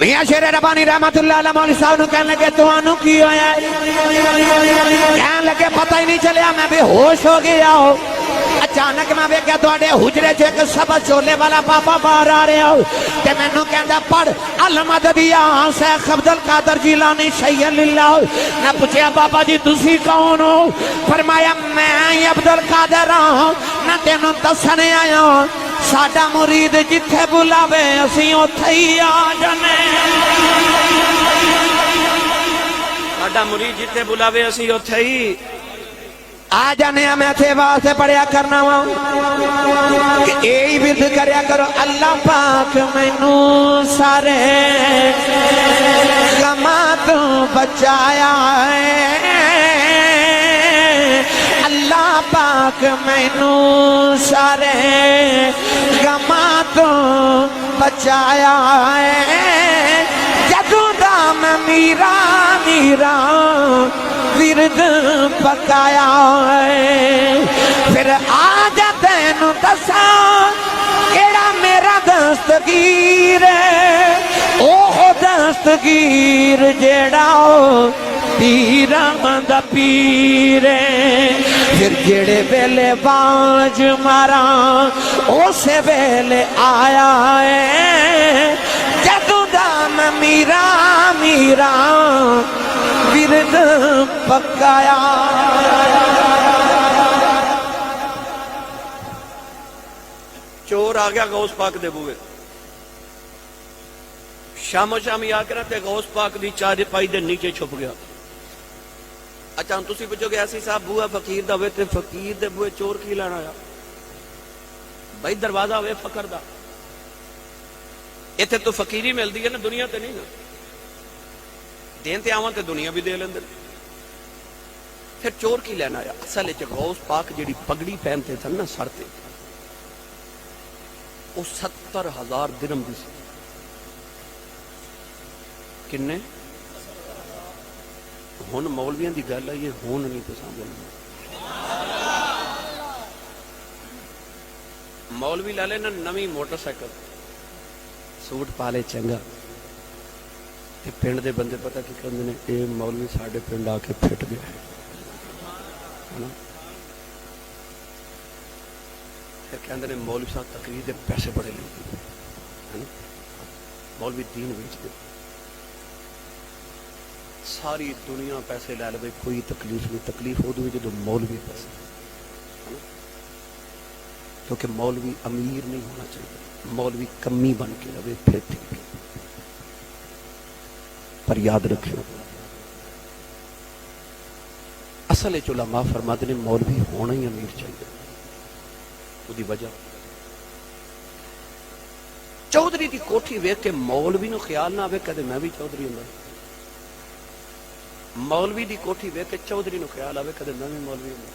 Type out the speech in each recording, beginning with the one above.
میاں شیر ربانی رحمت اللہ علیہ مولوی صاحب نو کہنے لگے تانوں کی ہویا ہے؟ کہنے لگے پتہ ہی نہیں چلیا میں بے ہوش ہو گیا ہو اچانک میں ویکھیا تواڈے حجرے چ ایک سبز چولے والا پاپا باہر آ رہا ہو تے مینوں کہندا پڑھ المددیہ شیخ عبد القادر جیلانی شیخ اللہ۔ میں پوچھیا بابا جی تسی کون ہو؟ فرمایا میں عبد القادر ہاں نہ تینوں دسنے آیا ساڈا مرید جتھے بلاوے اسی اوتھے ہی آ جانے۔ ساڈا مرید جتھے بلاوے اسی اوتھے ہی آ جانے میں تھے واسطے پڑھیا کرنا وا کہ اے ود کریا کرو اللہ پاک مینوں سارے غماں تو بچایا ہے، اللہ پاک مینوں سارے غماں تو بچایا ہے، جدوں دا میں میرا ورد پکایا ہے، پھر آ جا تینوں دساں کیڑا میرا دستگیر ہے، اوہ دستگیر جیڑا پیراں دا پیر ہے، پھر جڑے ویلے باج ماراں اسے ویلے آیا ہے، جدوں دا میں میرا ورد پکایا۔ چور آ گیا غوث پاک دے بوئے، شام و شامی آ کے تے غوث پاک دی چار پائی دے نیچے چھپ گیا۔ اچھا تسی پوچھو گے ایسی صاحب بوئے فقیر دا ہوئے تے فقیر دے بوئے چور کی لینا آیا؟ بھائی دروازہ ہوئے فقر دا، ایتھے تو فقیری ملدی ہے نا، دنیا تے نہیں نا، دین تے آوان تے دنیا بھی دے لیندے۔ پھر چور کی لینا آیا؟ اصل ہے غوث پاک جڑی پگڑی پہنتے تھے نا سر تے، وہ 70,000 درہم دی سی۔ کنے؟ ہن مولویاں دی گل ہے یہ ہون نہیں پسند ہے۔ مولوی لے لینا نویں موٹر سائیکل، سوٹ پالے چنگا، تے پنڈ دے بندے پتہ کی کہندے نے اے مولوی ساڈے پنڈ آ کے پھٹ گیا ہے نا، پھر کہندے نے مولوی صاحب تقریر دے پیسے بڑے لیندے ہیں، مولوی دین بیچ دے، ساری دنیا پیسے لے لے کوئی تکلیف نہیں، تکلیف ہو دے جو مولوی پیسے، کیونکہ مولوی امیر نہیں ہونا چاہیے، مولوی کمی بن کے رہے پھر ٹھیک ہے۔ پر یاد رکھو اصل علماء فرماتے ہیں مولوی ہونا ہی امیر چاہیے۔ وہ دی وجہ چودھری دی کوٹھی ویکھ کے مولوی نو خیال نہ آوے کدے میں بھی چودھری ہوں، مولوی دی کوٹھی ویکھ کے چودھری نو خیال آوے کدے میں بھی مولوی ہوں۔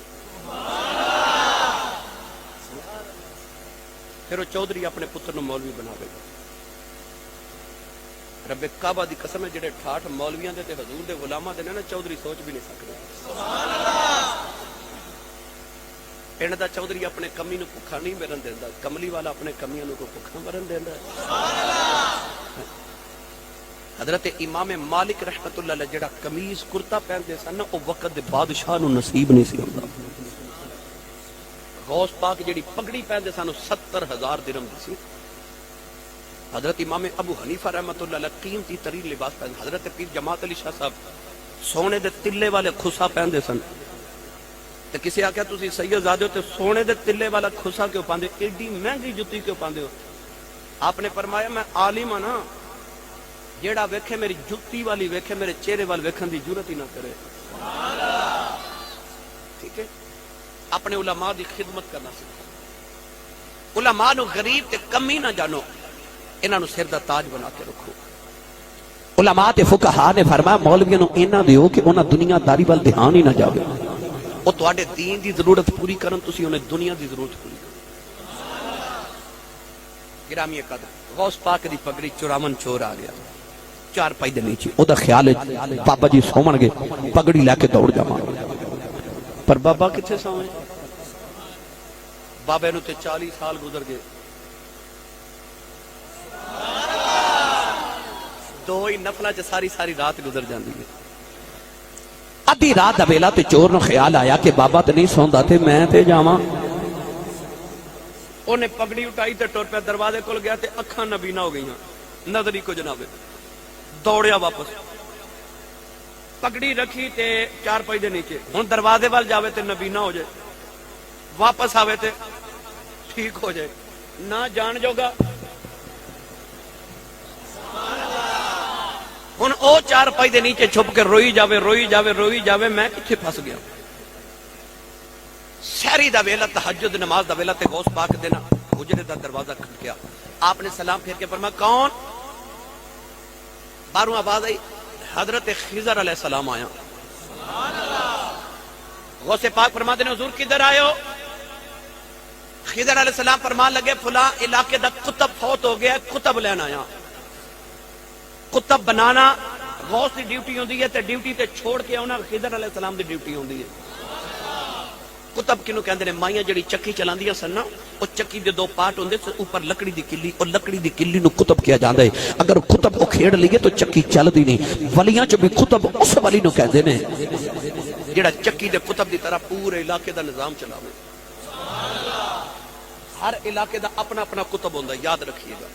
پھر وہ چودھری اپنے پتر نو مولوی بناوے گا۔ رب کعبہ دی قسم ہے جڑے ٹھاٹھ مولویاں دے تے حضور دے غلاماں دے نا چودھری سوچ بھی نہیں سکدا۔ سبحان اللہ۔ پنڈ دا چودھری اپنے کمی نو بھکھا نہیں مرن دیندا، کملی والا اپنے کمیاں نو کو بھکھا مرن دیندا۔ سبحان اللہ۔ حضرت امام مالک رحمت اللہ علیہ جڑا قمیض کرتا پہندے سن او وقت دے بادشاہ نو نصیب نہیں سی ہوندا۔ غوث پاک جڑی پگڑی پہندے سن 70,000 درہم دی سی۔ حضرت امام ابو حنیفہ رحمت اللہ علیہ قیمتی ترین لباس پہندے، حضرت پیر جماعت علی شاہ صاحب سونے دے تلے والے خسا پہندے سن، تے کسی آکھیا تسی سید زادے ہو تے سونے دے تلے والا خسا کیوں پاندے، ایڈی مہنگی جُتی کیوں پاندے ہو؟ آپ نے فرمایا میں عالم ہاں نا، جیڑا ویکھے میری جُتی والی ویکھے میرے چہرے وال ویکھن دی جرات ہی نہ کرے۔ ٹھیک ہے، اپنے علماء دی خدمت کرنا سکھو، علماء نو غریب تے کمی نہ جانو، انہاں نو سر دا تاج بنا کے رکھو۔ علماء تے فقہاء نے فرمایا مولویوں نو انہاں دیو کہ انہاں دنیا داری وال دھیان ہی نہ جاوے، او تواڈے دین دی ضرورت پوری کرن، تسی انہیں دنیا دی ضرورت پوری کرن۔ گرامی قدر غوث پاک دی پگڑی 54 چور آ گیا، چار پائی دے نیچے، او دا خیال ہے بابا جی سومن گے پگڑی لے کے دوڑ جاواں، پر بابا کتھے سوئے؟ بابے نو تے 40 سال گزر گئے، دو ہی نفلاں چ ساری ساری رات گزر جاندی ہے. ادھی رات دا ویلا تے چور نو خیال آیا کہ بابا تے نہیں سوندا تے میں تے جاواں. انہیں پگڑی اٹھائی تے ٹر پیا دروازے کول گیا تے اکھاں نبینا ہو گئیاں, نظر ہی کو جناب. دوڑیا واپس, پگڑی رکھی تے چار پائی دے نیچے, ہن دروازے وال جاوے تے نبینا ہو جائے, واپس آوے تے ٹھیک ہو جائے, نہ جان جوگا. ہن او چار پائی دے نیچے چھپ کے روئی جاوے روئی جاوے روئی جاوے, میں کتھے پھس گیا. سحری دا ویلا, تہجد نماز دا ویلا تے غوث پاک دے نا حجرے دا دروازہ کھٹکیا. آپ نے سلام پھیر کے فرمایا کون؟ باہروں آواز آئی, حضرت خضر علیہ السلام آیا. غوث پاک فرماتے ہیں حضور کدھر آئے ہو؟ خضر علیہ السلام فرمان لگے فلاں علاقے دا کتب فوت ہو گیا, کتب لینا آیا. کتب بنانا غوث دی ڈیوٹی ہوندی ہے تے ڈیوٹی تے چھوڑ کے آنا خضر علیہ السلام دی ڈیوٹی ہوندی ہے. کتب کنوں کہندے نے مائیاں جڑی چکی چلاندیاں سن نا, او چکی دے دو پارٹ ہوندے سن, اوپر لکڑی دی کلی, اور لکڑی دی کلی نو کتب کیا جاندا ہے. اگر کتب کو کھیڑ لیے تو چکی چلدی نہیں. ولیاں چ بھی کتب اس ولی نو کہندے نے جڑا چکی دے کتب دی طرح پورے علاقے دا نظام چلاوے. ہر علاقے دا اپنا اپنا کتب ہوندا ہے, یاد رکھیے گا.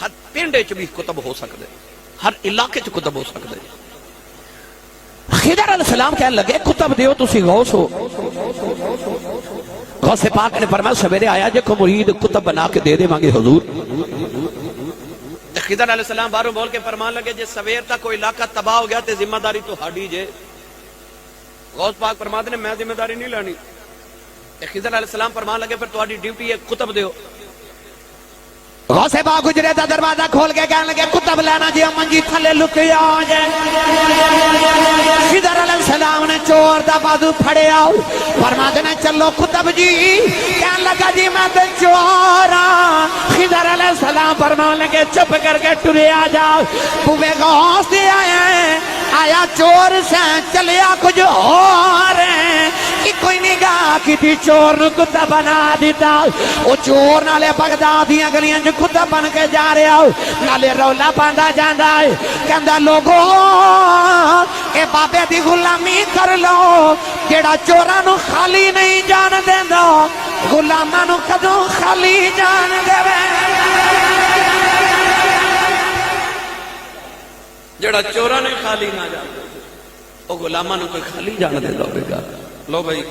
ہر پنڈ وچ بھی کتب ہو سکدا ہے, ہر علاقے چ کتب ہو سکدا ہے. خضر علیہ السلام کہنے لگے کتب دیو تسی غوث ہو. غوث پاک نے فرمایا سویرے آیا جے کو مرید کتب بنا کے دے دے مانگے حضور. خضر علیہ السلام باہروں بول کے فرمان لگے جے سویر تک کوئی علاقہ تباہ ہو گیا تے ذمہ داری تو ہاڈی جے. غوث پاک فرماتے نے میں ذمہ داری نہیں لانی. خضر علیہ السلام فرمان لگے پھر تہاڈی ڈیوٹی ہے کتب دیو. غوث پاک حجرے دا دروازہ کھول کے کہنے لگے کتب لینا جی منجی تھلے لکیا جے. خضر علیہ السلام نے چور دا بازو پھڑیا, فرماتے نے چلو کتب جی. کہنے لگا جی میں تے چور ہاں. خضر علیہ السلام فرمان لگے چپ کر کے ٹریا جاؤ, بوے غوث دے آیا چور سے چلیا کچھ اور ہے. کوئی نگاہ کی تھی چور نو کتب بنا دیتا. او چور نالے بغدادیاں گلیاں جو کتب بن کے جا رہے ہو, نالے رولا پاندا جاندا ہے کہندا لوگو اے بابے دی غلامی کر لو جیڑا چوراں نو خالی نہیں جان دیندا, غلاماں نو کدوں خالی جان دے. جیڑا چوراں نے خالی نہ جان او غلاماں نو کوئی خالی جان دیندا ہوے گا. لو بھائی